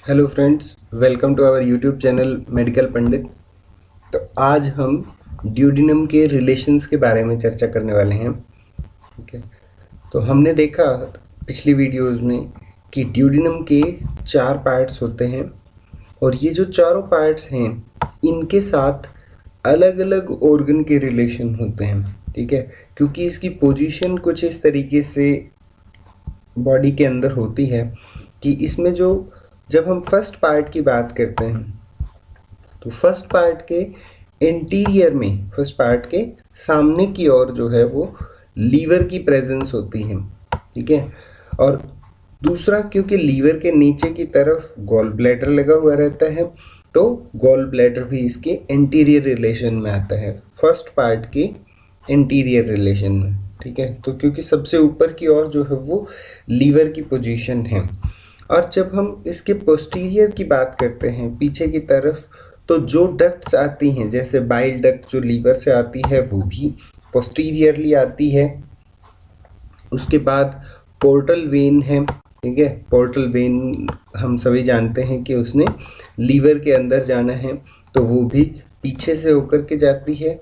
Hello friends, welcome to our YouTube channel medical Pandit. तो आज हम ड्यूडिनम के रिलेशंस के बारे में चर्चा करने वाले हैं। ठीक है, तो हमने देखा पिछली वीडियोस में कि ड्यूडिनम के 4 पार्ट्स होते हैं और ये जो चारों पार्ट्स हैं इनके साथ अलग अलग ऑर्गन के रिलेशन होते हैं। ठीक है, क्योंकि इसकी पोजीशन कुछ इस तरीके से बॉडी के अंदर होती है कि इसमें जो जब हम फर्स्ट पार्ट की बात करते हैं तो फर्स्ट पार्ट के इंटीरियर में, फर्स्ट पार्ट के सामने की ओर जो है वो लीवर की प्रेजेंस होती है। ठीक है, और दूसरा क्योंकि लीवर के नीचे की तरफ गॉल ब्लैडर लगा हुआ रहता है तो गॉल ब्लैडर भी इसके इंटीरियर रिलेशन में आता है, फर्स्ट पार्ट के इंटीरियर रिलेशन में। ठीक है, तो क्योंकि सबसे ऊपर की ओर जो है वो लीवर की पोजीशन है। और जब हम इसके पोस्टीरियर की बात करते हैं, पीछे की तरफ, तो जो डक्ट्स आती हैं जैसे बाइल डक्ट जो लीवर से आती है वो भी पोस्टीरियरली आती है। उसके बाद पोर्टल वेन है। ठीक है, पोर्टल वेन हम सभी जानते हैं कि उसने लीवर के अंदर जाना है तो वो भी पीछे से होकर के जाती है।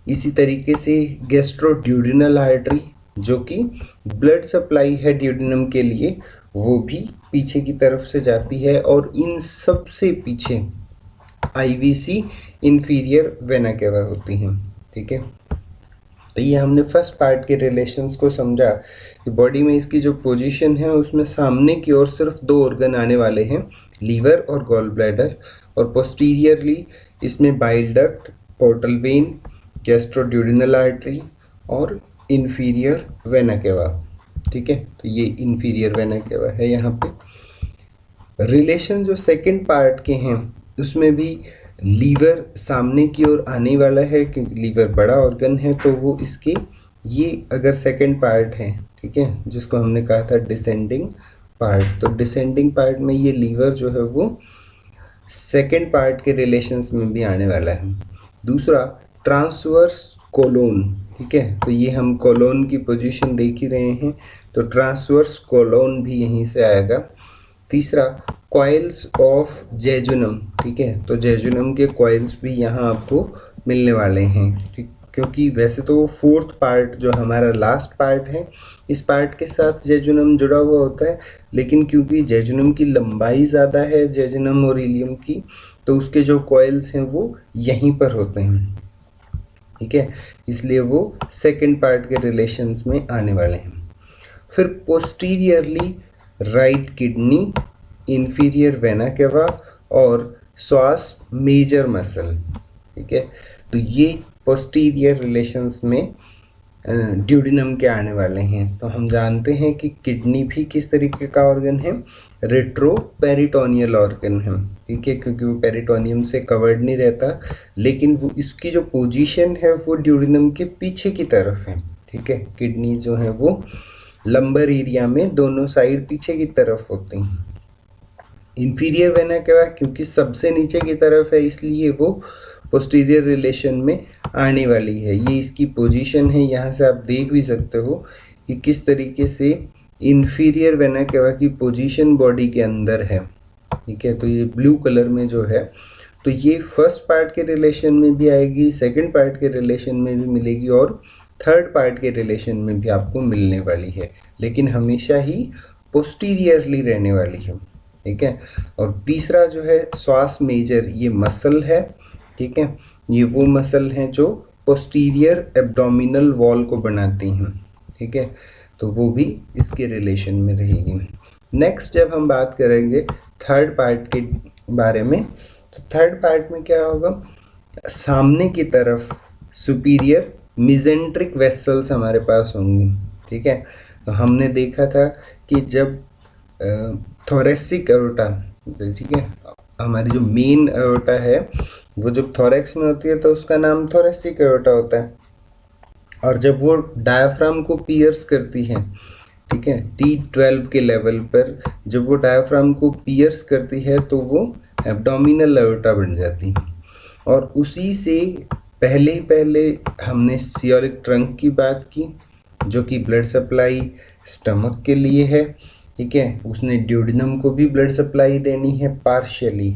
इसी तरीके से गैस्ट्रोड्यूडिनल आर्टरी जो कि ब्लड सप्लाई है ड्यूडिनम के लिए, वो भी पीछे की तरफ से जाती है। और इन सब से पीछे आईवीसी इंफीरियर वेना केवा होती हैं। ठीक है, तो ये हमने फर्स्ट पार्ट के रिलेशंस को समझा कि बॉडी में इसकी जो पोजीशन है उसमें सामने की ओर सिर्फ 2 ऑर्गन आने वाले हैं, लीवर और गॉल ब्लैडर, और पोस्टीरियरली इसमें bile duct, portal vein, gastroduodenal artery और इंफीरियर वेना केवा। ठीक है, तो ये इंफीरियर वेना केवा है। यहाँ पे रिलेशन जो सेकंड पार्ट के हैं उसमें भी लीवर सामने की ओर आने वाला है क्योंकि लीवर बड़ा ऑर्गन है, तो वो इसके ये अगर सेकंड पार्ट है, ठीक है, जिसको हमने कहा था डिसेंडिंग पार्ट, तो डिसेंडिंग पार्ट में ये लीवर जो है वो सेकंड पार्ट के रिलेशंस में भी आने वाला है। दूसरा ट्रांसवर्स कोलोन। ठीक है, तो ये हम कोलोन की पोजीशन देख ही रहे हैं, तो ट्रांसवर्स कोलोन भी यहीं से आएगा। तीसरा कॉइल्स ऑफ जेजुनम। ठीक है, तो जेजुनम के कॉइल्स भी यहाँ आपको मिलने वाले हैं। ठीक, क्योंकि वैसे तो फोर्थ पार्ट जो हमारा लास्ट पार्ट है, इस पार्ट के साथ जेजुनम जुड़ा हुआ होता है, लेकिन क्योंकि जेजुनम की लंबाई ज़्यादा है जेजुनम और इलियम की, तो उसके जो कॉइल्स हैं वो यहीं पर होते हैं। ठीक है, इसलिए वो सेकंड पार्ट के रिलेशंस में आने वाले हैं। फिर posteriorly right kidney, inferior vena cava और श्वास मेजर मसल। ठीक है, तो ये पोस्टीरियर रिलेशंस में ड्यूडिनम के आने वाले हैं। तो हम जानते हैं कि किडनी भी किस तरीके का ऑर्गन है, रेट्रो पेरिटोनियल ऑर्गन है। ठीक है, क्योंकि वो पेरिटोनियम से कवर्ड नहीं रहता, लेकिन वो इसकी जो पोजीशन है वो ड्यूडिनम के पीछे की तरफ है। ठीक है, किडनी जो है वो लंबर एरिया में दोनों साइड पीछे की तरफ होती हैं। इंफीरियर वेना केवा क्योंकि सबसे नीचे की तरफ है इसलिए वो पोस्टीरियर रिलेशन में आने वाली है। ये इसकी पोजीशन है, यहाँ से आप देख भी सकते हो कि किस तरीके से इंफीरियर वेना केवा की पोजीशन बॉडी के अंदर है। ठीक है, तो ये ब्लू कलर में जो है, तो ये फर्स्ट पार्ट के रिलेशन में भी आएगी, सेकंड पार्ट के रिलेशन में भी मिलेगी और थर्ड पार्ट के रिलेशन में भी आपको मिलने वाली है, लेकिन हमेशा ही पोस्टीरियरली रहने वाली है। ठीक है, और तीसरा जो है श्वास मेजर, ये मसल है। ठीक है, ये वो मसल हैं जो पोस्टीरियर एब्डोमिनल वॉल को बनाती हैं। ठीक है, तो वो भी इसके रिलेशन में रहेगी। नेक्स्ट जब हम बात करेंगे थर्ड पार्ट के बारे में, तो थर्ड पार्ट में क्या होगा, सामने की तरफ सुपीरियर मिजेंट्रिक वेसल्स हमारे पास होंगी। ठीक है, तो हमने देखा था कि जब थोरेसिक एओर्टा, ठीक है, हमारी जो मेन एओर्टा है वो जब थोरेक्स में होती है तो उसका नाम थोरेसिक एओर्टा होता है, और जब वो डायाफ्राम को पियर्स करती है, ठीक है, T12 के लेवल पर जब वो डायाफ्राम को पियर्स करती है तो वो एब्डोमिनल एओर्टा बन जाती है। और उसी से पहले हमने सियोलिक ट्रंक की बात की जो कि ब्लड सप्लाई स्टमक के लिए है, ठीक है, उसने ड्यूडेनम को भी ब्लड सप्लाई देनी है पार्शियली,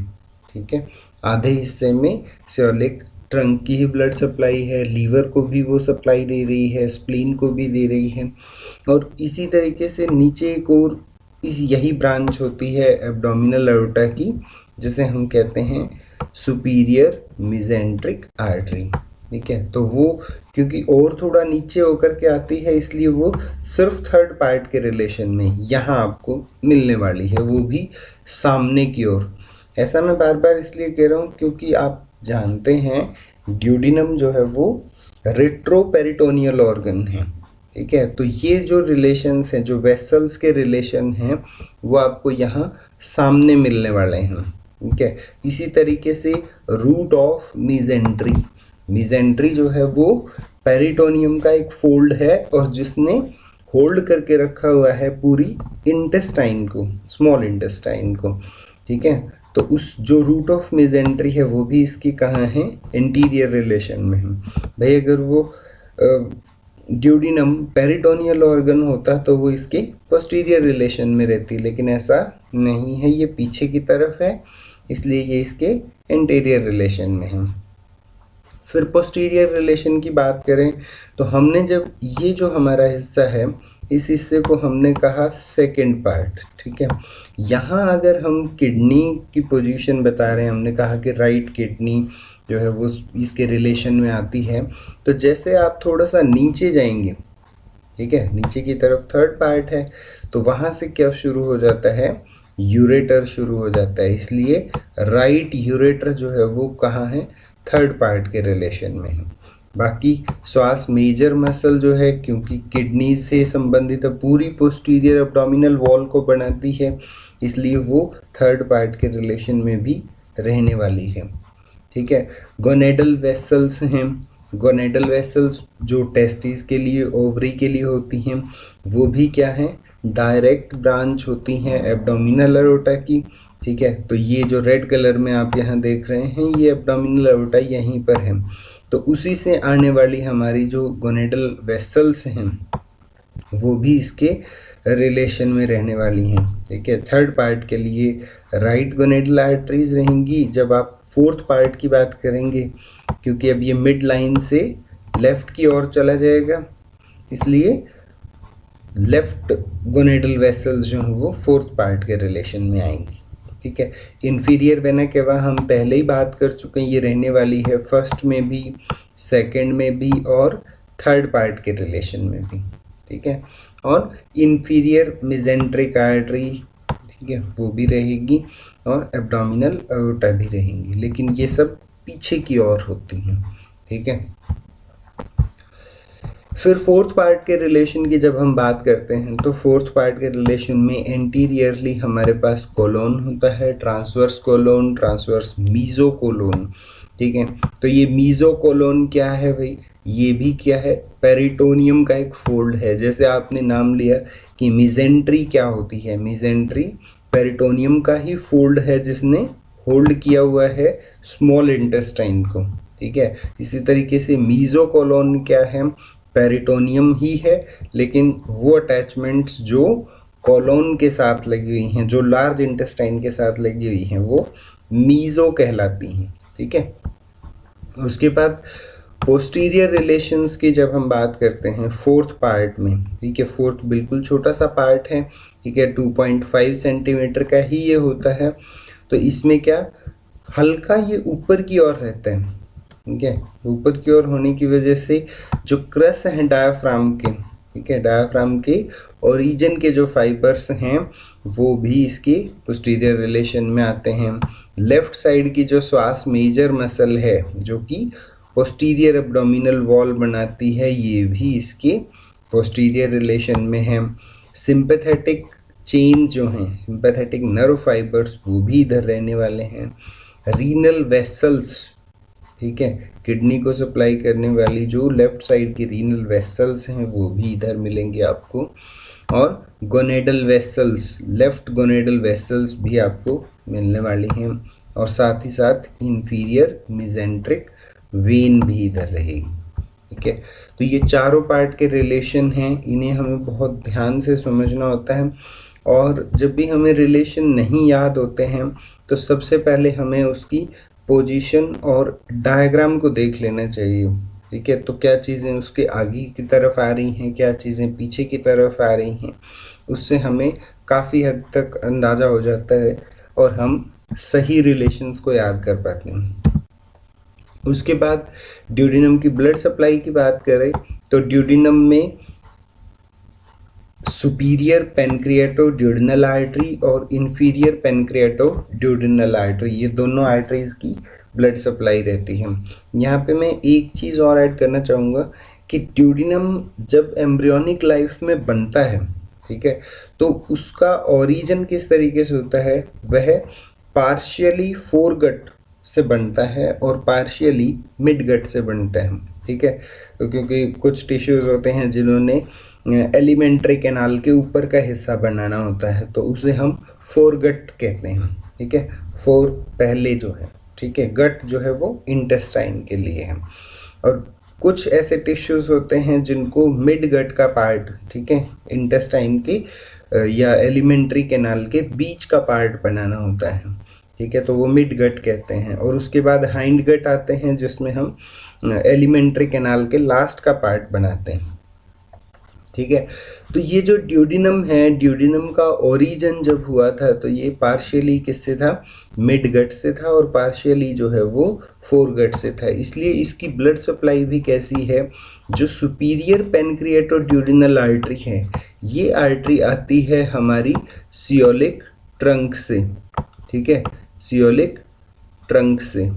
ठीक है, आधे हिस्से में सियोलिक ट्रंक की ही ब्लड सप्लाई है, लीवर को भी वो सप्लाई दे रही है, स्प्लीन को भी दे रही है। और इसी तरीके से नीचे एक और यही ब्रांच होती है एब्डोमिनल अयोर्टा की, जिसे हम कहते हैं सुपीरियर मेसेंट्रिक आर्टरी, ठीक है। तो वो क्योंकि और थोड़ा नीचे होकर के आती है, इसलिए वो सिर्फ थर्ड पार्ट के रिलेशन में यहाँ आपको मिलने वाली है, वो भी सामने की ओर। ऐसा मैं बार बार इसलिए कह रहा हूँ क्योंकि आप जानते हैं ड्यूडिनम जो है वो रेट्रोपेरिटोनियल ऑर्गन है, ठीक है। तो ये जो रिलेशंस हैं, जो वेसल्स के रिलेशन हैं, वो आपको यहाँ सामने मिलने वाले हैं, ठीक है। इसी तरीके से रूट ऑफ मीजेंट्री, मीजेंट्री जो है वो पेरिटोनियम का एक फोल्ड है और जिसने होल्ड करके रखा हुआ है पूरी इंटेस्टाइन को, स्मॉल इंटेस्टाइन को, ठीक है। तो उस जो रूट ऑफ मीजेंट्री है वो भी इसकी कहाँ है, इंटीरियर रिलेशन में है। भाई अगर वो ड्यूडिनम पेरिटोनियल ऑर्गन होता तो वो इसके पोस्टीरियर रिलेशन में रहती, लेकिन ऐसा नहीं है, ये पीछे की तरफ है, इसलिए ये इसके इंटीरियर रिलेशन में है। फिर पोस्टीरियर रिलेशन की बात करें तो हमने जब ये जो हमारा हिस्सा है, इस हिस्से को हमने कहा सेकंड पार्ट, ठीक है। यहाँ अगर हम किडनी की पोजीशन बता रहे हैं, हमने कहा कि राइट किडनी जो है वो इसके रिलेशन में आती है। तो जैसे आप थोड़ा सा नीचे जाएंगे, ठीक है, नीचे की तरफ थर्ड पार्ट है, तो वहाँ से क्या शुरू हो जाता है, यूरेटर शुरू हो जाता है, इसलिए राइट यूरेटर जो है वो कहाँ है, थर्ड पार्ट के रिलेशन में है। बाकी श्वास मेजर मसल जो है, क्योंकि किडनी से संबंधित पूरी पोस्टीरियर एब्डोमिनल वॉल को बनाती है, इसलिए वो थर्ड पार्ट के रिलेशन में भी रहने वाली है, ठीक है। गोनेडल वेसल्स हैं, गोनेडल वेसल्स जो टेस्टिस के लिए, ओवरी के लिए होती हैं, वो भी क्या है, डायरेक्ट ब्रांच होती हैं एब्डोमिनल अयोर्टा की, ठीक है। तो ये जो रेड कलर में आप यहाँ देख रहे हैं, ये एब्डोमिनल अयोर्टा यहीं पर है। तो उसी से आने वाली हमारी जो गोनेडल वेसल्स हैं वो भी इसके रिलेशन में रहने वाली हैं, ठीक है। थर्ड पार्ट के लिए राइट गोनेडल आर्टरीज रहेंगी जब आप फोर्थ पार्ट की बात करेंगे, क्योंकि अब ये मिड लाइन से लेफ्ट की ओर चला जाएगा, इसलिए लेफ्ट गोनेडल वेसल्स जो हैं वो फोर्थ पार्ट के रिलेशन में आएंगी, ठीक है। इन्फीरियर वेना केवा हम पहले ही बात कर चुके हैं, ये रहने वाली है फर्स्ट में भी, सेकंड में भी और थर्ड पार्ट के रिलेशन में भी, ठीक है। और इन्फीरियर मेसेंट्रिक आर्टरी, ठीक है, वो भी रहेगी और एब्डोमिनल अयोर्टा भी रहेंगी, लेकिन ये सब पीछे की ओर होती हैं, ठीक है। फिर फोर्थ पार्ट के रिलेशन की जब हम बात करते हैं तो फोर्थ पार्ट के रिलेशन में एंटीरियरली हमारे पास कोलोन होता है, transverse colon, transverse mesocolon, ठीक है। तो ये मीजो कोलोन क्या है भाई, ये भी क्या है, पेरिटोनियम का एक फोल्ड है। जैसे आपने नाम लिया कि मेसेंट्री क्या होती है, मेसेंट्री पेरिटोनियम का ही फोल्ड है जिसने होल्ड किया हुआ है स्मॉल इंटेस्टाइन को, ठीक है। इसी तरीके से मीजो कोलोन क्या है, पेरिटोनियम ही है, लेकिन वो अटैचमेंट्स जो कोलोन के साथ लगी हुई हैं, जो लार्ज इंटेस्टाइन के साथ लगी हुई हैं, वो मीजो कहलाती हैं, ठीक है। उसके बाद पोस्टीरियर रिलेशंस की जब हम बात करते हैं फोर्थ पार्ट में, ठीक है, फोर्थ बिल्कुल छोटा सा पार्ट है, ठीक है, 2.5 सेंटीमीटर का ही ये होता है। तो इसमें क्या, हल्का ये ऊपर की ओर रहता है, ठीक है। ऊपर की ओर होने की वजह से जो क्रस हैं डायाफ्राम के, ठीक है, डायाफ्राम के ओरिजिन के जो फाइबर्स हैं वो भी इसके पोस्टीरियर रिलेशन में आते हैं। लेफ्ट साइड की जो श्वास मेजर मसल है जो कि पोस्टीरियर एब्डोमिनल वॉल बनाती है, ये भी इसके पोस्टीरियर रिलेशन में है। सिंपैथेटिक चेन जो हैं, सिंपैथेटिक नर्व फाइबर्स, वो भी इधर रहने वाले हैं। रीनल वेसल्स, ठीक है, किडनी को सप्लाई करने वाली जो लेफ्ट साइड की रीनल वेसल्स हैं वो भी इधर मिलेंगे आपको। और gonadal vessels, left gonadal vessels भी आपको मिलने वाली हैं, और साथ ही साथ इंफीरियर मेसेंट्रिक वेन भी इधर रहेगी, ठीक है। तो ये चारों पार्ट के रिलेशन हैं, इन्हें हमें बहुत ध्यान से समझना होता है। और जब भी हमें रिलेशन नहीं याद होते हैं तो सबसे पहले हमें उसकी पोजीशन और डायग्राम को देख लेना चाहिए। ठीक है, तो क्या चीज़ें उसके आगे की तरफ आ रही हैं, क्या चीज़ें पीछे की तरफ आ रही हैं, उससे हमें काफ़ी हद तक अंदाज़ा हो जाता है और हम सही रिलेशंस को याद कर पाते हैं। उसके बाद ड्यूडिनम की ब्लड सप्लाई की बात करें तो ड्यूडिनम में सुपीरियर पेनक्रिएटो ड्यूडिनल आर्टरी और इंफीरियर पेनक्रिएटो ड्यूडिनल आर्टरी, ये दोनों आर्टरीज की ब्लड सप्लाई रहती है। यहाँ पे मैं एक चीज़ और ऐड करना चाहूँगा कि ड्यूडिनम जब एम्ब्रियोनिक लाइफ में बनता है, ठीक है, तो उसका ओरिजिन किस तरीके से होता है, वह पार्शियली फोरगट से बनता है और पार्शियली मिडगट से बनता है। ठीक है, तो क्योंकि कुछ टिश्यूज़ होते हैं जिन्होंने एलिमेंट्री कैनाल के ऊपर का हिस्सा बनाना होता है, तो उसे हम फोरगट कहते हैं। ठीक है, फोर पहले जो है, ठीक है, गट जो है वो इंटेस्टाइन के लिए है। और कुछ ऐसे टिश्यूज़ होते हैं जिनको मिड गट का पार्ट, ठीक है, इंटेस्टाइन की या एलिमेंट्री कैनाल के बीच का पार्ट बनाना होता है। ठीक है, तो वो मिड गट कहते हैं। और उसके बाद हाइंड गट आते हैं जिसमें हम एलिमेंट्री कैनाल के लास्ट का पार्ट बनाते हैं। ठीक है, तो ये जो ड्यूडिनम है, ड्यूडिनम का ओरिजिन जब हुआ था तो ये पार्शियली किससे था, मिड गट से था और पार्शियली जो है वो फोर गट से था। इसलिए इसकी ब्लड सप्लाई भी कैसी है, जो सुपीरियर पेनक्रिएटो ड्यूडिनल आर्टरी है, ये आर्टरी आती है हमारी सियोलिक ट्रंक से। ठीक है, सियोलिक ट्रंक से।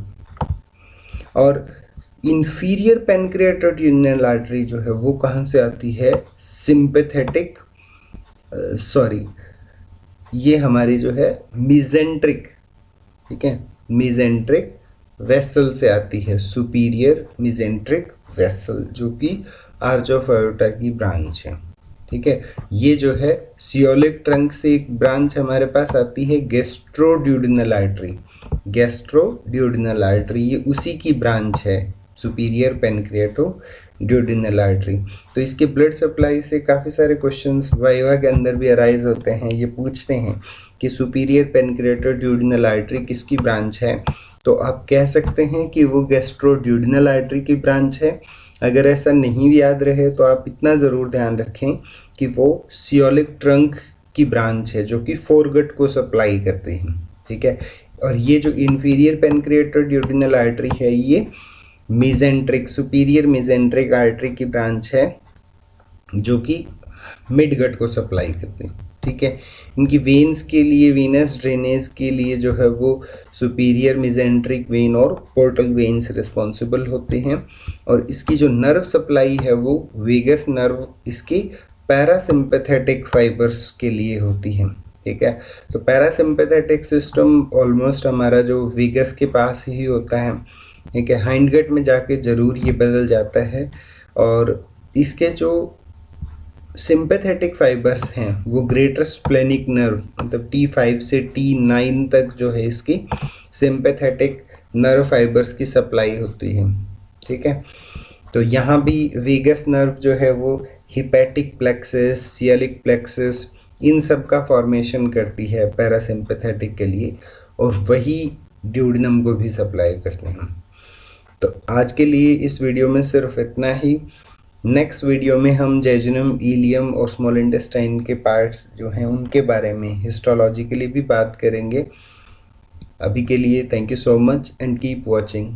और इंफीरियर पेनक्रिएटोड्यूडिनल आर्टरी जो है वो कहाँ से आती है, सिंपैथेटिक ये हमारी जो है मिजेंट्रिक, ठीक है, मिजेंट्रिक वेसल से आती है, सुपीरियर मिजेंट्रिक वेसल, जो कि आर्च ऑफ आयोटा की ब्रांच है। ठीक है, ये जो है सियोलिक ट्रंक से एक ब्रांच हमारे पास आती है गैस्ट्रोड्यूडिनल आर्टरी, गैस्ट्रोड्यूडिनल आर्टरी ये उसी की ब्रांच है, सुपीरियर पेनक्रिएटो ड्यूडिनल आर्टरी। तो इसके ब्लड सप्लाई से काफ़ी सारे क्वेश्चंस वाइवा के अंदर भी अराइज होते हैं। ये पूछते हैं कि सुपीरियर पेनक्रिएटो ड्यूडिनल आर्टरी किसकी ब्रांच है, तो आप कह सकते हैं कि वो गैस्ट्रोड्यूडिनल आर्टरी की ब्रांच है। अगर ऐसा नहीं याद रहे तो आप इतना ज़रूर ध्यान रखें कि वो सियोलिक ट्रंक की ब्रांच है जो कि फोरगट को सप्लाई करते हैं। ठीक है, और ये जो इंफीरियर पेनक्रिएटो ड्यूडिनल आर्टरी है ये मेजेंट्रिक, सुपीरियर मेजेंट्रिक आर्टरी की ब्रांच है जो कि मिडगट को सप्लाई करते हैं। ठीक है, इनकी वेन्स के लिए, वीनस ड्रेनेज के लिए जो है वो सुपीरियर मेजेंट्रिक वेन और पोर्टल वेन्स रिस्पॉन्सिबल होते हैं। और इसकी जो नर्व सप्लाई है वो वेगस नर्व इसकी पैरासिम्पैथेटिक फाइबर्स के लिए होती है। ठीक है, तो पैरासिम्पैथेटिक सिस्टम ऑलमोस्ट हमारा जो वेगस के पास ही होता है। ठीक है, हाइंडगट में जाके ज़रूर ये बदल जाता है। और इसके जो सिंपैथेटिक फाइबर्स हैं वो ग्रेटर स्प्लेनिक नर्व, मतलब T5 से T9 तक जो है इसकी सिंपैथेटिक नर्व फाइबर्स की सप्लाई होती है। ठीक है, तो यहाँ भी वेगस नर्व जो है वो हिपैटिक प्लेक्सस, सियालिक प्लेक्सस, इन सब का फॉर्मेशन करती है पैरासिम्पैथेटिक के लिए, और वही ड्यूडिनम को भी सप्लाई करते हैं। तो आज के लिए इस वीडियो में सिर्फ इतना ही। नेक्स्ट वीडियो में हम जेजुनम, इलियम और स्मॉल इंटेस्टाइन के पार्ट्स जो हैं उनके बारे में हिस्टोलॉजिकली भी बात करेंगे। अभी के लिए thank you so much and keep watching.